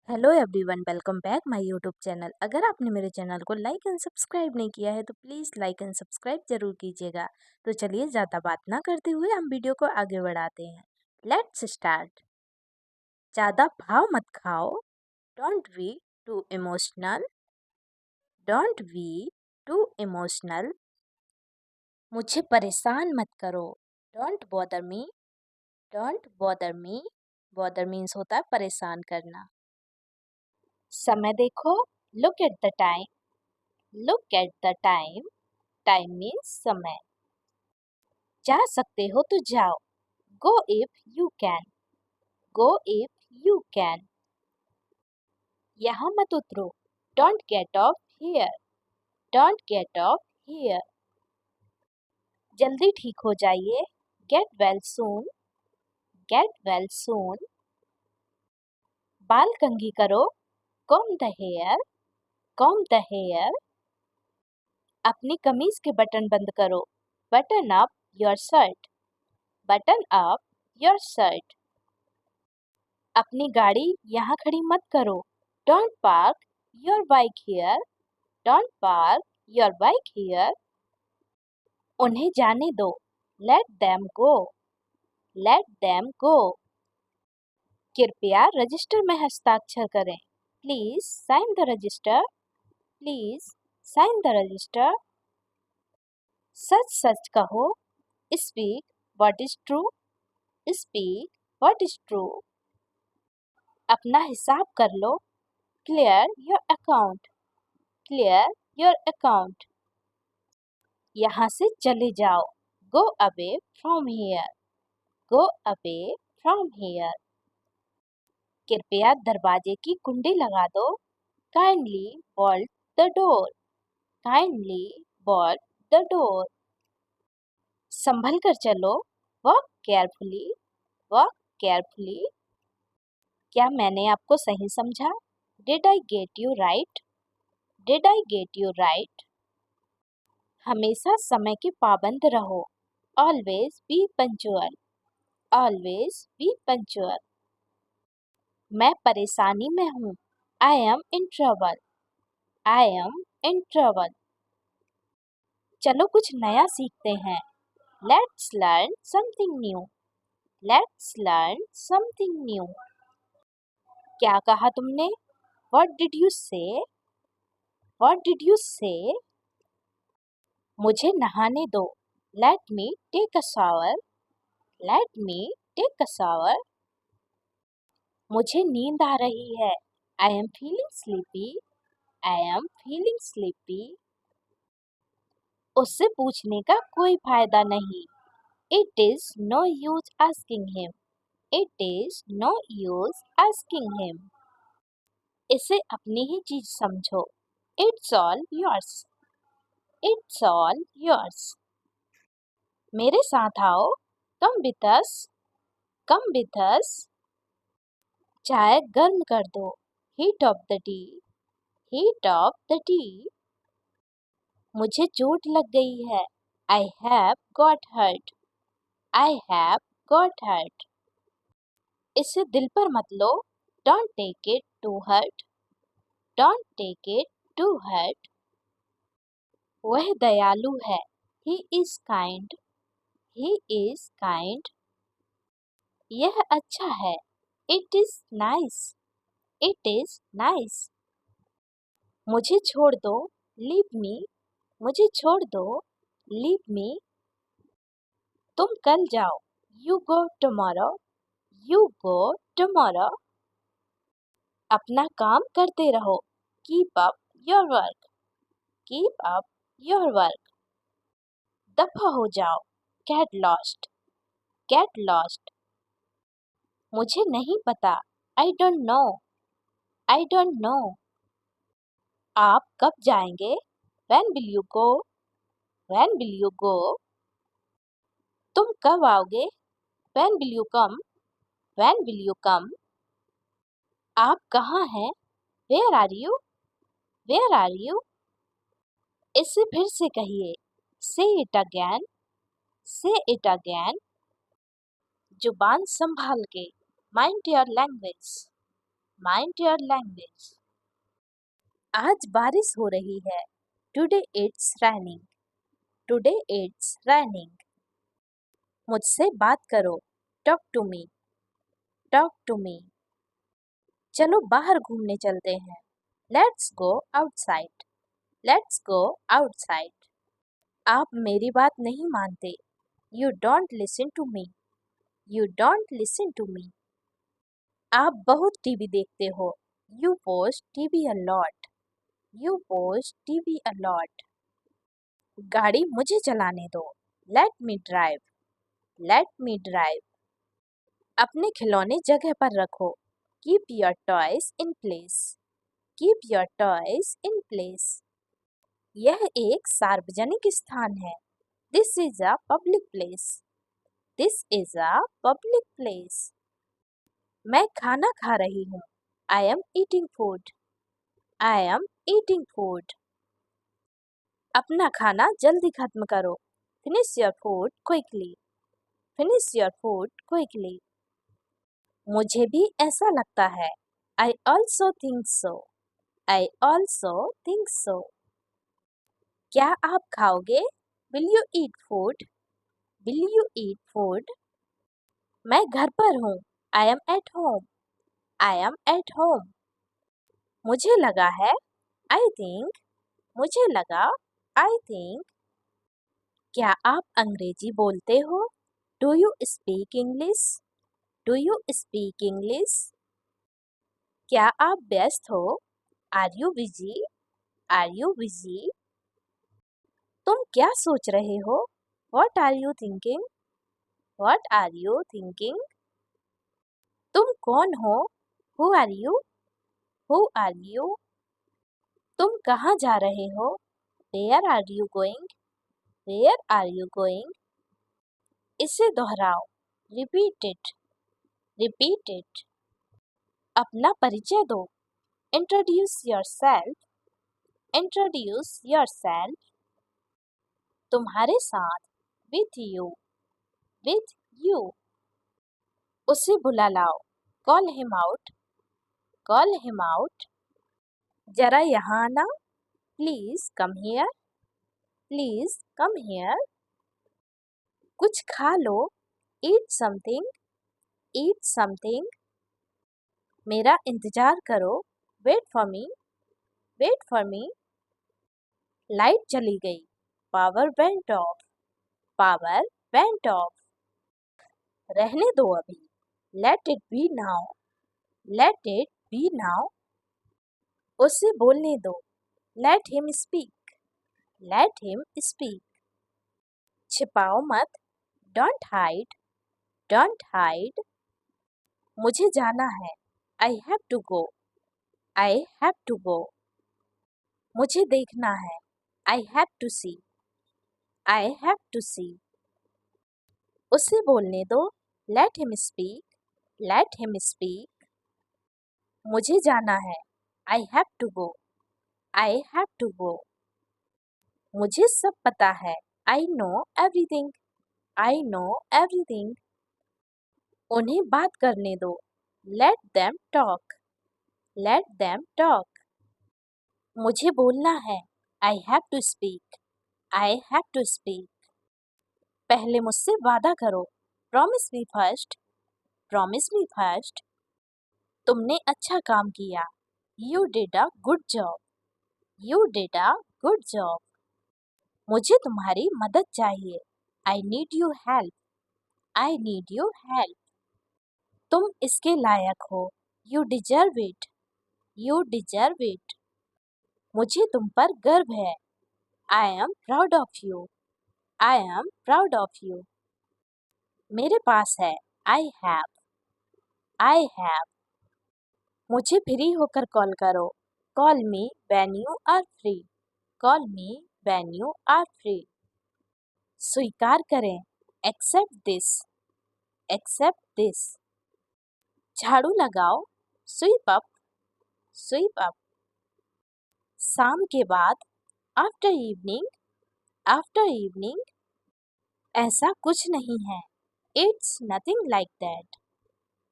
Hello everyone, welcome back my YouTube channel. अगर आपने मेरे चैनल को लाइक एंड सब्सक्राइब नहीं किया है तो प्लीज़ लाइक एंड सब्सक्राइब जरूर कीजिएगा। तो चलिए ज़्यादा बात ना करते हुए हम वीडियो को आगे बढ़ाते हैं। Let's start. ज़्यादा भाव मत खाओ। Don't be too emotional. Don't be too emotional. मुझे परेशान मत करो। Don't bother me. Don't bother me. Bother means होता है परेशान करना। समय देखो। Look at the time. Look at the time. Time means समय। जा सकते हो तो जाओ। Go if you can. Go if you can. यहाँ मत उतरो। Don't get off here. Don't get off here. जल्दी ठीक हो जाइए। Get well soon. Get well soon. बाल कंघी करो। Comb the hair. Comb the hair. अपनी कमीज के बटन बंद करो। Button up your shirt. Button up your shirt. अपनी गाड़ी यहाँ खड़ी मत करो। Don't park your bike here. Don't park your bike here. उन्हें जाने दो। Let them go. Let them go. कृपया रजिस्टर में हस्ताक्षर करें। Please sign the register. Please sign the register. सच सच कहो। Speak what is true. Speak what is true. अपना हिसाब कर लो। Clear your account. Clear your account. यहाँ से चले जाओ। Go away from here. Go away from here. कृपया दरवाजे की कुंडी लगा दो। Kindly bolt the door. Kindly bolt the door. संभल कर चलो। Walk carefully. Walk carefully. क्या मैंने आपको सही समझा? Did I get you right? Did I get you right? हमेशा समय के पाबंद रहो। Always be punctual. Always be punctual. मैं परेशानी में हूँ। I am in trouble. I am in trouble. चलो कुछ नया सीखते हैं। Let's learn something new. Let's learn something new. क्या कहा तुमने? What did you say? What did you say? मुझे नहाने दो। Let me take a shower. Let me take a shower. मुझे नींद आ रही है। I am feeling sleepy. I am feeling sleepy. उससे पूछने का कोई फायदा नहीं। It is no use asking him. It is no use asking him. इसे अपनी ही चीज समझो। It's all yours. It's all yours. मेरे साथ आओ। Come with us. Come with us. चाय गर्म कर दो। Heat off the tea. Heat off the tea. मुझे चोट लग गई है। I have got hurt. I have got hurt. इसे दिल पर मत लो। Don't take it to heart. Don't take it to heart. वह दयालु है। He is kind. He is kind. यह अच्छा है। It is nice. It is nice. मुझे छोड़ दो। Leave me. मुझे छोड़ दो। Leave me. तुम कल जाओ। You go tomorrow. You go tomorrow. अपना काम करते रहो। Keep up your work. Keep up your work. दफा हो जाओ। Get lost. Get lost. मुझे नहीं पता। I don't know. I don't know. आप कब जाएंगे? When will you go? When will you go? तुम कब आओगे? When will you come? When will you come? आप कहाँ हैं? Where are you? Where are you? इसे फिर से कहिए। Say it again. Say it again. जुबान संभाल के। Mind your language. Mind your language. आज बारिश हो रही है. Today it's raining. Today it's raining. मुझसे बात करो. Talk to me. Talk to me. चलो बाहर घूमने चलते हैं. Let's go outside. Let's go outside. आप मेरी बात नहीं मानते. You don't listen to me. You don't listen to me. आप बहुत टीवी देखते हो. You watch TV a lot. You watch TV a lot. गाड़ी मुझे चलाने दो. Let me drive. Let me drive. अपने खिलौने जगह पर रखो. Keep your toys in place. Keep your toys in place. यह एक सार्वजनिक स्थान है. This is a public place. This is a public place. मैं खाना खा रही हूँ. I am eating food. I am eating food. अपना खाना जल्दी खत्म करो. Finish your food quickly. Finish your food quickly. मुझे भी ऐसा लगता है. I also think so. I also think so. क्या आप खाओगे? Will you eat food? Will you eat food? मैं घर पर हूँ. I am at home. I am at home. मुझे लगा है. I think. मुझे लगा. I think. क्या आप अंग्रेजी बोलते हो? Do you speak English? Do you speak English? क्या आप व्यस्त हो? Are you busy? Are you busy? तुम क्या सोच रहे हो? What are you thinking? What are you thinking? तुम कौन हो? Who are you? Who are you? तुम कहाँ जा रहे हो? Where are you going? Where are you going? इसे दोहराओ. Repeat it. Repeat it. अपना परिचय दो. Introduce yourself. Introduce yourself. तुम्हारे साथ. With you. With you. उसे बुला लाओ. Call him out. Call him out. जरा यहाँ आना. Please come here. Please come here. कुछ खा लो. Eat something. Eat something. मेरा इंतजार करो. Wait for me. Wait for me. Light चली गई. Power went off. Power went off. रहने दो अभी. Let it be now. Let it be now. उसे बोलने दो. Let him speak. Let him speak. छिपाओ मत. Don't hide. Don't hide. मुझे जाना है. I have to go. I have to go. मुझे देखना है. I have to see. I have to see. उसे बोलने दो. Let him speak. Let him speak. मुझे जाना है. I have to go. I have to go. मुझे सब पता है. I know everything. I know everything. उन्हें बात करने दो. Let them talk. Let them talk. मुझे बोलना है. I have to speak. I have to speak. पहले मुझसे वादा करो. Promise me first. Promise me first. तुमने अच्छा काम किया. You did a good job. You did a good job. मुझे तुम्हारी मदद चाहिए. I need your help. I need your help. तुम इसके लायक हो. You deserve it. You deserve it. मुझे तुम पर गर्व है. I am proud of you. I am proud of you. मेरे पास है. I have. I have. मुझे फ्री होकर कॉल करो. Call me when you are free. Call me when you are free. स्वीकार करें. Accept this. Accept this. झाड़ू लगाओ. Sweep up. Sweep up. शाम के बाद. After evening. After evening. ऐसा कुछ नहीं है. It's nothing like that.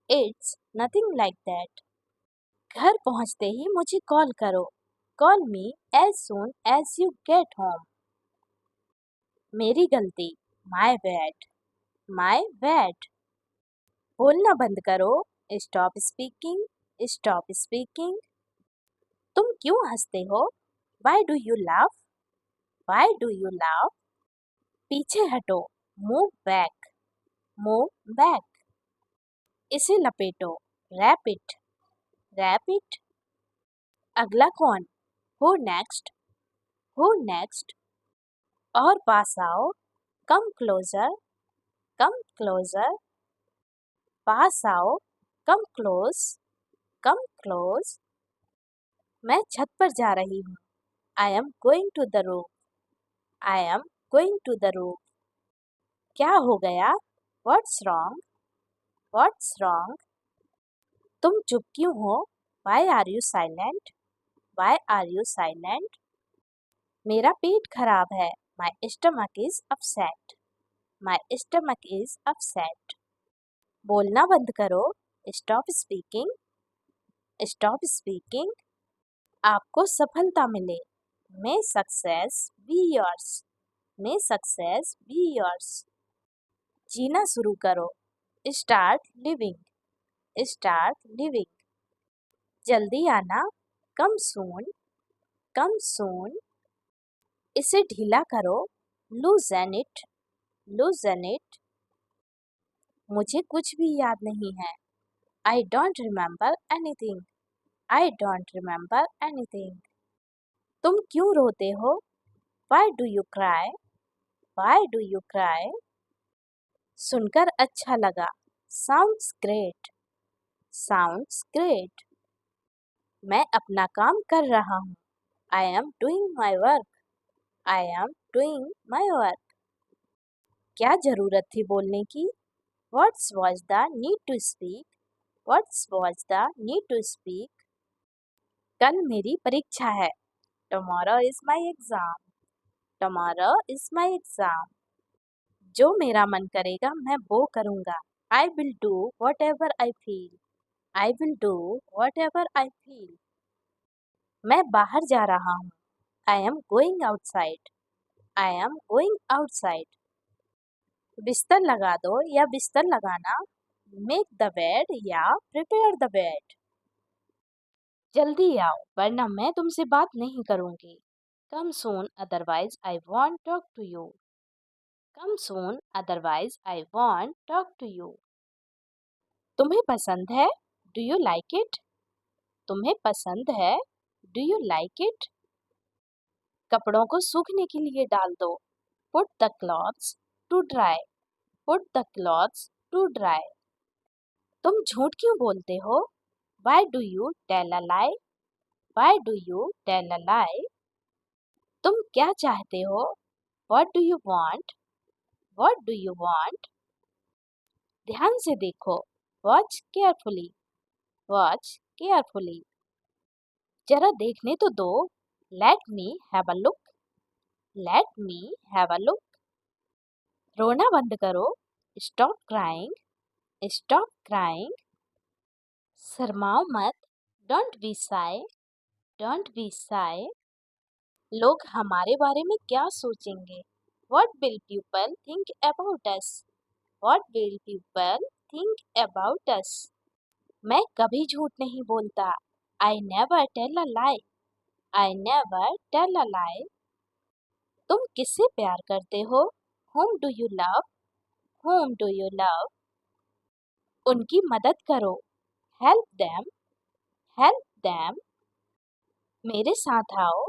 It's nothing like that. घर पहुंचते ही मुझे कॉल करो। Call me as soon as you get home. मेरी गलती। My bad. My bad. बोलना बंद करो। Stop speaking. Stop speaking. तुम क्यों हंसते हो? Why do you laugh? Why do you laugh? पीछे हटो। Move back. Move back. इसे लपेटो। Wrap it. Wrap it. अगला कौन? Who next? Who next? और पास आओ। Come closer. Come closer. पास आओ। Come close. Come close. मैं छत पर जा रही हूँ। I am going to the roof. I am going to the roof. क्या हो गया? What's wrong? What's wrong? तुम चुप क्यों हो? Why are you silent? Why are you silent? मेरा पेट खराब है। My stomach is upset. My stomach is upset. बोलना बंद करो। Stop speaking. Stop speaking. आपको सफलता मिले। May success be yours. May success be yours. जीना शुरू करो। Start living. Start living. जल्दी आना। कम सून। कम सून। इसे ढीला करो। लूजन इट। लूजन इट। मुझे कुछ भी याद नहीं है। I don't remember anything. I don't remember anything. तुम क्यों रोते हो? Why do you cry? Y do you cry? सुनकर अच्छा लगा। Sounds great. Sounds great. मैं अपना काम कर रहा हूँ। I am doing my work. I am doing my work. क्या जरूरत थी बोलने की? What's was the need to speak? What's was the need to speak? कल मेरी परीक्षा है। Tomorrow is my exam. Tomorrow is my exam. जो मेरा मन करेगा मैं वो करूँगा। I will do whatever I feel. I will do whatever I feel. मैं बाहर जा रहा हूँ। I am going outside. I am going outside. बिस्तर लगा दो या बिस्तर लगाना। मेक द बेड या प्रिपेयर द बेड। जल्दी आओ वरना मैं तुमसे बात नहीं करूँगी। Come soon otherwise I won't talk to you. Come soon otherwise I won't talk to you. तुम्हें पसंद है? Do you like it? तुम्हें पसंद है? Do you like it? कपड़ों को सूखने के लिए डाल दो। Put the clothes to dry. Put the clothes to dry. तुम झूठ क्यों बोलते हो? Why do you tell a lie? Why do you tell a lie? तुम क्या चाहते हो? What do you want? What do you want? ध्यान से देखो। Watch carefully. Watch carefully. जरा देखने तो दो। Let me have a look. Let me have a look. रोना बंद करो। Stop crying. Stop crying. शर्माओ मत। Don't be shy. Don't be shy. लोग हमारे बारे में क्या सोचेंगे? What will people think about us? What will people think about us? मैं कभी झूठ नहीं बोलता। I never tell a lie. I never tell a lie. तुम किससे प्यार करते हो? Whom do you love? Whom do you love? उनकी मदद करो। Help them. Help them. मेरे साथ आओ।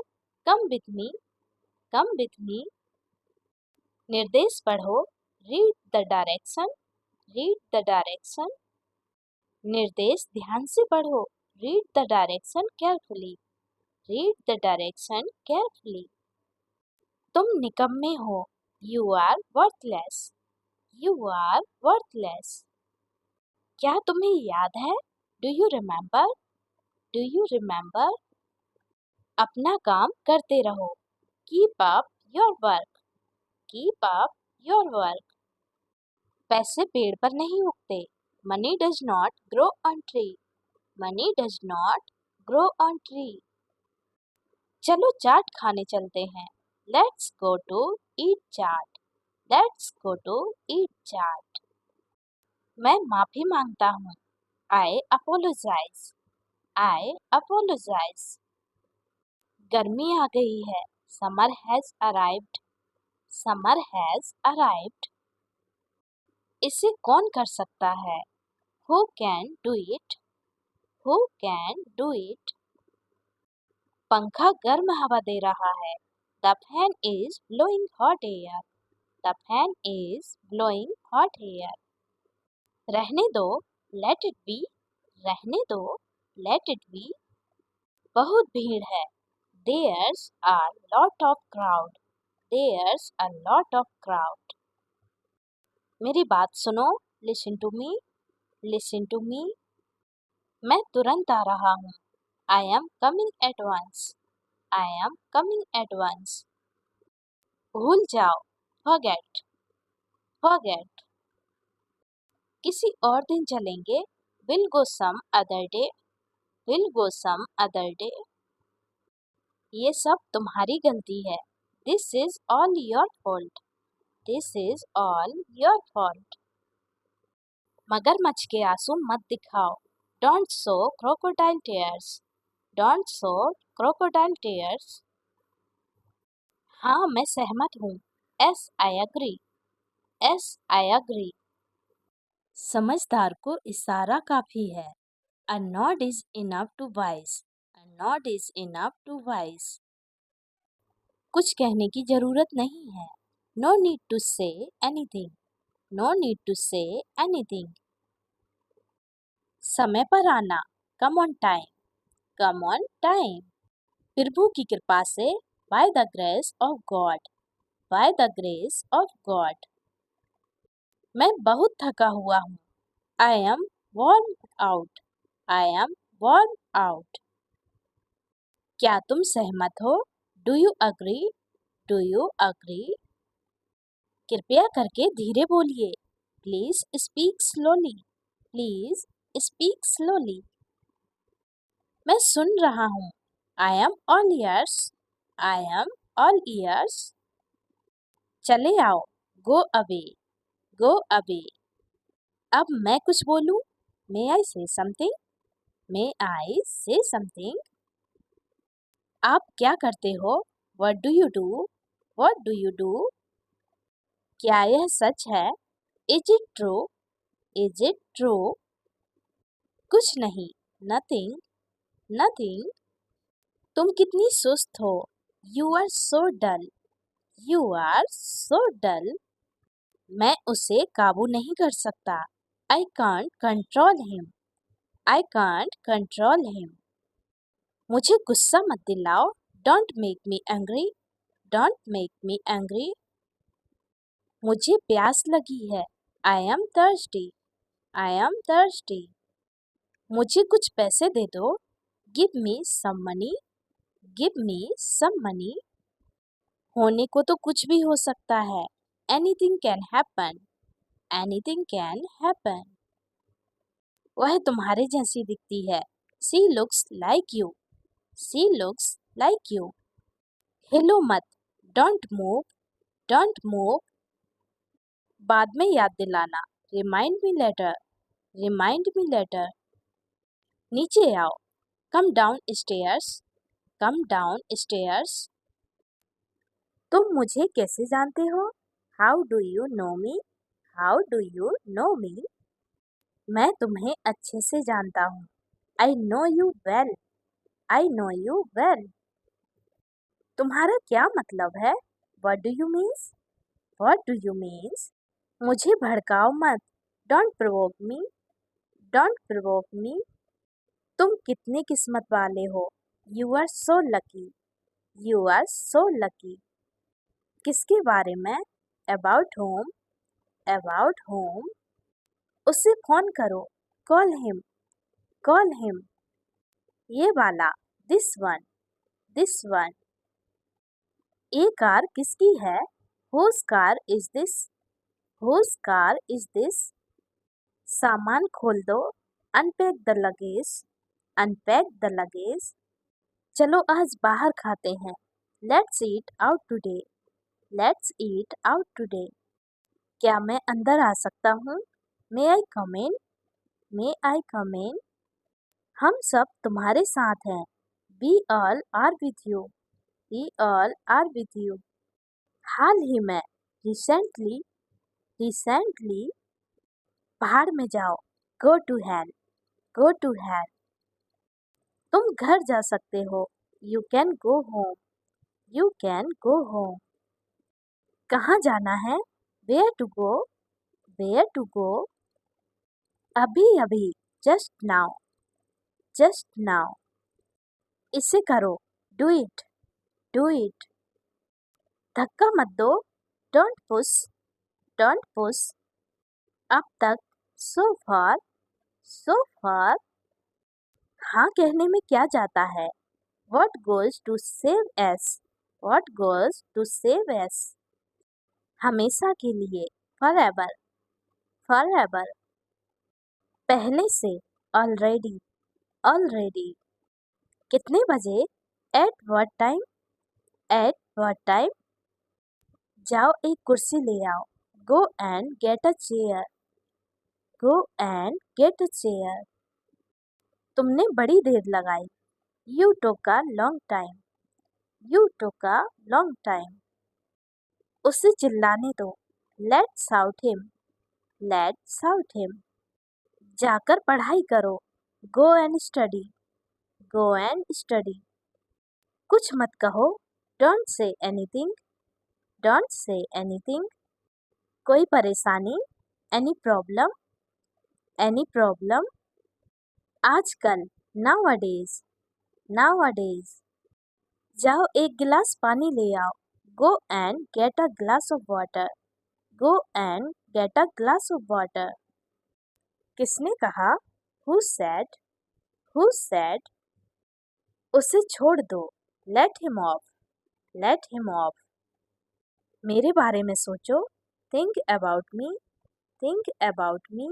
Come with me. Come with me. निर्देश पढ़ो। Read the direction. Read the direction. निर्देश ध्यान से पढ़ो। Read the direction carefully. Read the direction carefully. तुम निकम्मे हो। You are worthless. You are worthless. क्या तुम्हें याद है? Do you remember? Do you remember? अपना काम करते रहो। Keep up your work. Keep up your work. पैसे पेड़ पर नहीं उगते। Money does not grow on tree. Money does not grow on tree. चलो चाट खाने चलते हैं. Let's go to eat chaat. Let's go to eat chaat. मैं माफी मांगता हूँ. I apologize. I apologize. गर्मी आ गई है. Summer has arrived. Summer has arrived. इसे कौन कर सकता है? Who can do it? Who can do it? पंखा गर्म हवा दे रहा है. The fan is blowing hot air. The fan is blowing hot air. रहने दो. Let it be. रहने दो. Let it be. बहुत भीड़ है. There's a lot of crowd. There's a lot of crowd. मेरी बात सुनो. Listen to me. Listen to me. मैं तुरंत आ रहा हूँ. I am coming at once. I am coming at once. भूल जाओ. Forget. Forget. किसी और दिन चलेंगे. We'll go some other day. We'll go some other day. ये सब तुम्हारी गलती है. This is all your fault. This is all your fault. मगरमच्छ के आंसू मत दिखाओ. Don't show crocodile tears. Don't show crocodile tears. हाँ मैं सहमत हूँ. Yes, I agree. Yes, I agree. समझदार को इशारा काफी है. A nod is enough to wise. A nod is enough to wise. कुछ कहने की जरूरत नहीं है. No need to say anything. No need to say anything. समय पर आना. Come on time. Come on time. प्रभु की कृपा से. By the grace of God. By the grace of God. मैं बहुत थका हुआ हूँ. I am worn out. I am worn out. क्या तुम सहमत हो? Do you agree? Do you agree? कृपया करके धीरे बोलिए. Please speak slowly. Please speak slowly. मैं सुन रहा हूँ. I am all ears. I am all ears. चले आओ. Go away. Go away. अब मैं कुछ बोलूं. May I say something? May I say something? आप क्या करते हो? What do you do? What do you do? क्या यह सच है? Is it true? Is it true? कुछ नहीं. Nothing. Nothing. तुम कितनी सुस्त हो. You are so dull. You are so dull. मैं उसे काबू नहीं कर सकता. I can't control him. I can't control him. मुझे गुस्सा मत दिलाओ. Don't make me angry. Don't make me angry. मुझे प्यास लगी है. I am thirsty. I am thirsty. मुझे कुछ पैसे दे दो. Give me some money. Give me some money. होने को तो कुछ भी हो सकता है. Anything can happen. Anything can happen. वह तुम्हारे जैसी दिखती है. She looks like you. She looks like you. हिलो मत. Don't move. Don't move. बाद में याद दिलाना. Remind me later. Remind me later. नीचे आओ. Come down stairs. Come down stairs. तुम मुझे कैसे जानते हो? How do you know me? How do you know me? मैं तुम्हें अच्छे से जानता हूँ. I know you well. I know you well. तुम्हारा क्या मतलब है? What do you mean? What do you mean? मुझे भड़काओ मत. Don't provoke me. Don't provoke me. तुम कितने किस्मत वाले हो. You are so lucky. You are so lucky. किसके बारे में? About whom? About whom? उसे फोन करो. Call him. Call him. ये वाला. This one. This one. ये कार किसकी है? Whose car is this? Whose car is this? सामान खोल दो. Unpack the luggage. unpack the luggage. चलो आज बाहर खाते हैं. Let's eat out today. Let's eat out today. क्या मैं अंदर आ सकता हूँ? May I come in? May I come in? हम सब तुम्हारे साथ हैं. We all are with you. We all are with you. हाल ही में recently पहाड़ में जाओ. Go to hell. Go to hell. तुम घर जा सकते हो. You can go home. You can go home. कहाँ जाना है? Where to go? Where to go? अभी अभी. Just now. Just now. इसे करो. Do it. Do it. धक्का मत दो. Don't push. Don't push. अब तक. So far. So far. हाँ कहने में क्या जाता है? What goes to save us? What goes to save us? हमेशा के लिए. Forever. Forever. पहले से. Already. Already. कितने बजे? At what time? At what time? जाओ एक कुर्सी ले आओ. Go and get a chair. Go and get a chair. तुमने बड़ी देर लगाई. You took a long time. You took a long time. उसे चिल्लाने दो. Let's shout him. Let's shout him. जाकर पढ़ाई करो. Go and study. Go and study. कुछ मत कहो. Don't say anything. Don't say anything. कोई परेशानी. Any problem. Any problem. आजकल. Nowadays. Nowadays. जाओ एक गिलास पानी ले आओ. Go and get a glass of water. Go and get a glass of water. किसने कहा? Who said? Who said? उसे छोड़ दो. Let him off. Let him off. मेरे बारे में सोचो. Think about me. Think about me.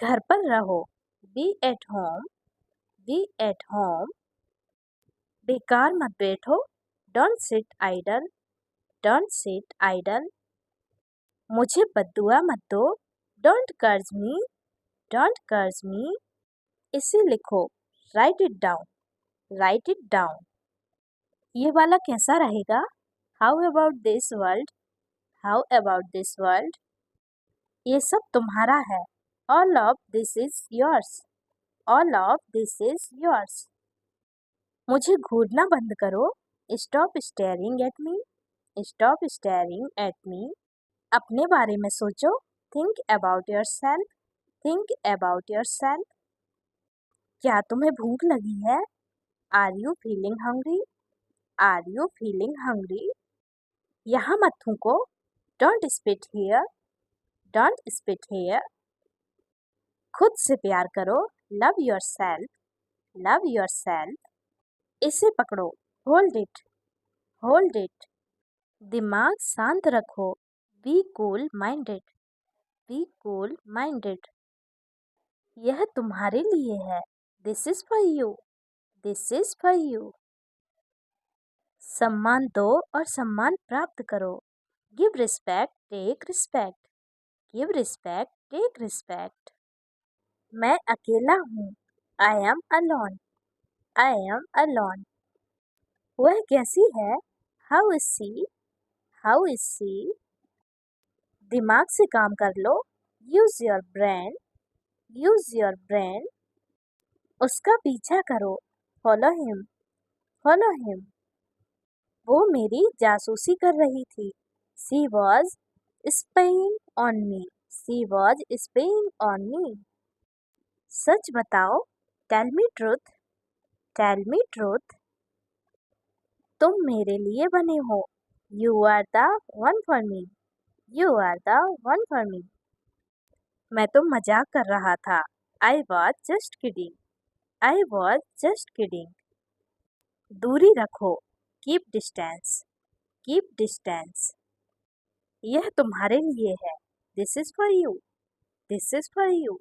घर पर रहो. Be at home. Be at home. बेकार मत बैठो. Don't sit idle. Don't sit idle. मुझे बद्दुआ मत दो. Don't curse me. Don't curse me. इसे लिखो. Write it down. Write it down. ये वाला कैसा रहेगा? How about this world? How about this world? ये सब तुम्हारा है. All of this is yours. All of this is yours. मुझे घूरना बंद करो. Stop staring at me. Stop staring at me. अपने बारे में सोचो. Think about yourself. Think about yourself. क्या तुम्हें भूख लगी है? Are you feeling hungry? Are you feeling hungry? यहाँ मत थूको. Don't spit here. Don't spit here. खुद से प्यार करो. Love yourself. Love yourself. इसे पकड़ो. Hold it. Hold it. दिमाग शांत रखो. Be cool minded. Be cool minded. यह तुम्हारे लिए है. This is for you. This is for you. सम्मान दो और सम्मान प्राप्त करो. Give respect, take respect. Give respect, take respect. मैं अकेला हूँ. I am alone. I am alone. वह कैसी है? How is she? How is she? दिमाग से काम कर लो. Use your brain. Use your brain. उसका पीछा करो. Follow him. Follow him. वो मेरी जासूसी कर रही थी. She was spying on me. She was spying on me. सच बताओ. Tell me truth. Tell me truth. तुम मेरे लिए बने हो. You are the one for me. You are the one for me. मैं तो मजाक कर रहा था. I was just kidding. I was just kidding. दूरी रखो. Keep distance. Keep distance. यह तुम्हारे लिए है. This is for you. This is for you.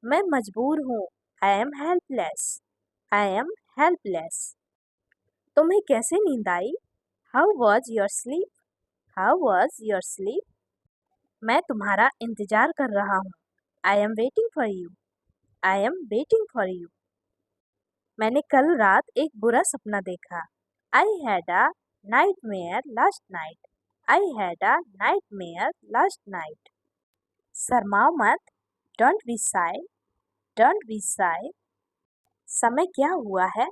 मैं मजबूर हूँ. I am helpless. I am helpless. तुम्हें कैसे नींद आई? How was your sleep? How was your sleep? मैं तुम्हारा इंतजार कर रहा हूँ. I am waiting for you. I am waiting for you. मैंने कल रात एक बुरा सपना देखा. I had a nightmare last night. I had a nightmare last night. शर्माओ मत. Don't be shy. Don't be shy. समय क्या हुआ है?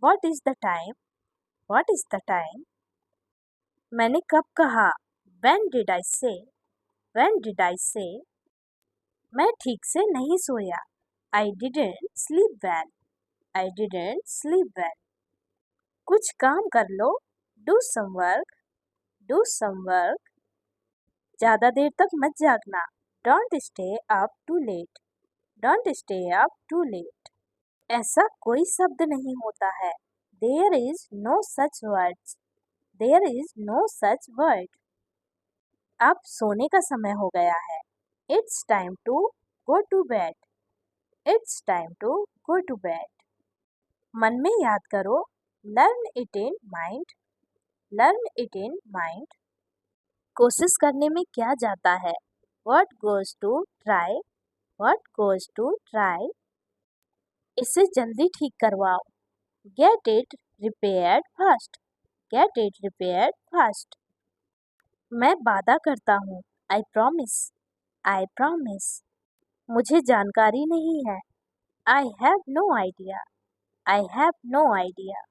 What is the time? What is the time? मैंने कब कहा? When did I say? When did I say? मैं ठीक से नहीं सोया. I didn't sleep well. I didn't sleep well. कुछ काम कर लो. Do some work. Do some work. ज़्यादा देर तक मत जागना. Don't stay up too late. Don't stay up too late. ऐसा कोई शब्द नहीं होता है. There is no such words. There is no such word. अब सोने का समय हो गया है. It's time to go to bed. It's time to go to bed. मन में याद करो. Learn it in mind. Learn it in mind. कोशिश करने में क्या जाता है? What goes to try? What goes to try? इसे जल्दी ठीक करवाओ. Get it repaired fast. Get it repaired fast. मैं वादा करता हूँ. I promise. I promise. मुझे जानकारी नहीं है. I have no idea. I have no idea.